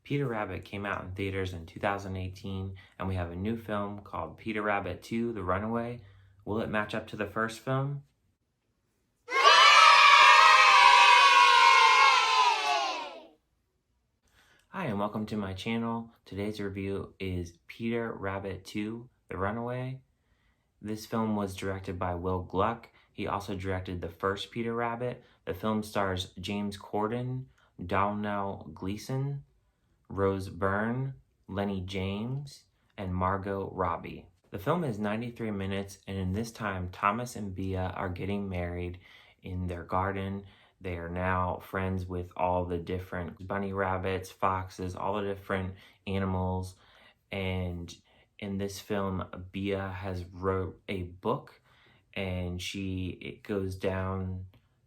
Peter Rabbit came out in theaters in 2018, and we have a new film called Peter Rabbit 2, The Runaway. Will it match up to the first film? Hi, and welcome to my channel. Today's review is Peter Rabbit 2, The Runaway. This film was directed by Will Gluck. He also directed the first Peter Rabbit. The film stars James Corden, Domhnall Gleeson, Rose Byrne, Lenny James, and Margot Robbie. The film is 93 minutes, and in this time, Thomas and Bea are getting married in their garden. They are now friends with all the different bunny rabbits, foxes, all the different animals. And in this film, Bea has wrote a book, and it goes down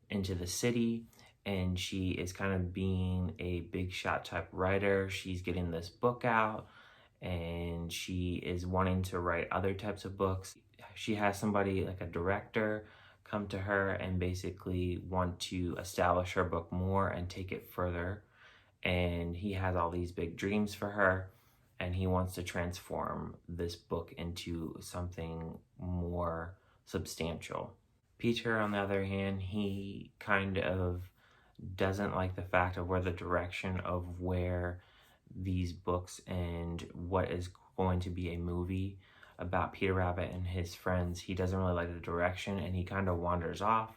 into the city, and she is kind of being a big shot type writer. She's getting this book out, and she is wanting to write other types of books. She has somebody like a director come to her and basically want to establish her book more and take it further. And he has all these big dreams for her, and he wants to transform this book into something more substantial. Peter, on the other hand, he kind of doesn't like the fact of where the direction of where these books and what is going to be a movie about Peter Rabbit and his friends. He doesn't really like the direction, and he kind of wanders off,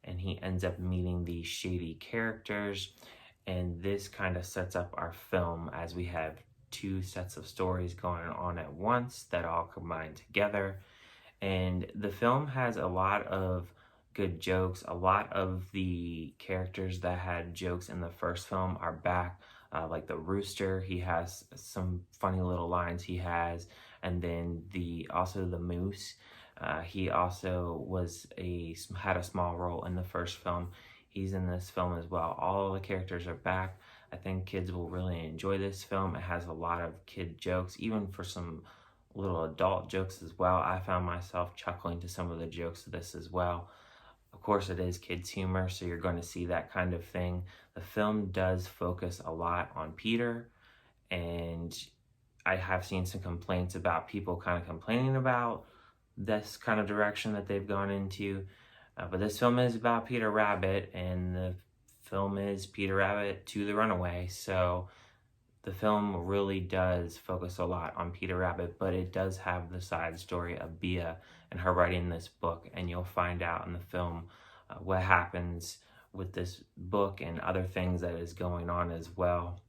and he ends up meeting these shady characters. And this kind of sets up our film as we have two sets of stories going on at once that all combine together. And the film has a lot of good jokes. A lot of the characters that had jokes in the first film are back, like the rooster. He has some funny little lines he has, and then also the moose. He also had a small role in the first film. He's in this film as well. All the characters are back. I think kids will really enjoy this film. It has a lot of kid jokes, even for some little adult jokes as well. I found myself chuckling to some of the jokes of this as well. Of course, it is kids' humor, so you're going to see that kind of thing. The film does focus a lot on Peter, and I have seen some complaints about people kind of complaining about this kind of direction that they've gone into. But this film is about Peter Rabbit, and the film is Peter Rabbit 2, The Runaway. So the film really does focus a lot on Peter Rabbit, but it does have the side story of Bea and her writing this book, and you'll find out in the film what happens with this book and other things that is going on as well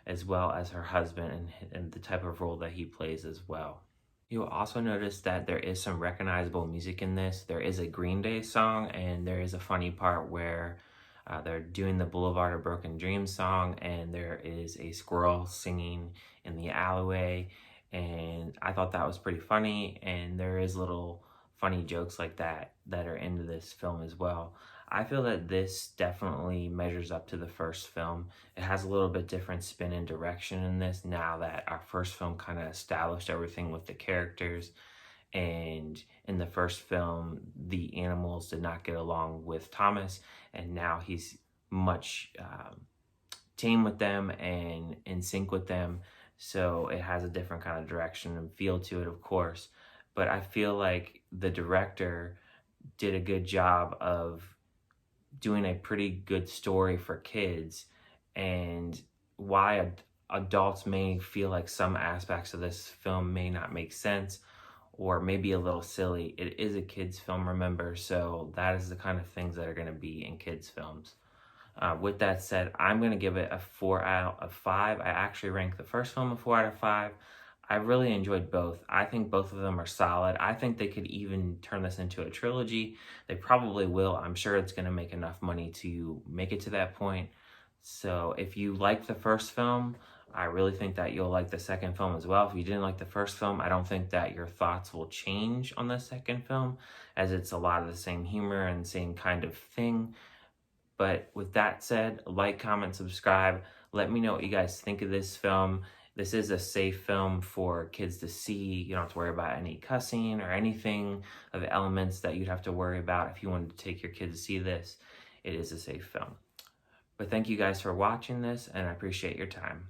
as her husband and the type of role that he plays as well. You'll also notice that there is some recognizable music in this. There is a Green Day song, and there is a funny part where they're doing the Boulevard of Broken Dreams song, and there is a squirrel singing in the alleyway, and I thought that was pretty funny, and there is little funny jokes like that are into this film as well. I feel that this definitely measures up to the first film. It has a little bit different spin and direction in this now that our first film kind of established everything with the characters. And in the first film, the animals did not get along with Thomas, and now he's much tame with them and in sync with them. So it has a different kind of direction and feel to it, of course. But I feel like the director did a good job of doing a pretty good story for kids, and why adults may feel like some aspects of this film may not make sense or maybe a little silly. It is a kids film, remember, so that is the kind of things that are going to be in kids films. With that said, I'm going to give it a 4 out of 5. I actually ranked the first film a 4 out of 5. I really enjoyed both. I think both of them are solid. I think they could even turn this into a trilogy. They probably will. I'm sure it's going to make enough money to make it to that point. So if you like the first film, I really think that you'll like the second film as well. If you didn't like the first film, I don't think that your thoughts will change on the second film, as it's a lot of the same humor and same kind of thing. But with that said, like, comment, subscribe. Let me know what you guys think of this film. This is a safe film for kids to see. You don't have to worry about any cussing or anything of the elements that you'd have to worry about if you wanted to take your kids to see this. It is a safe film. But thank you guys for watching this, and I appreciate your time.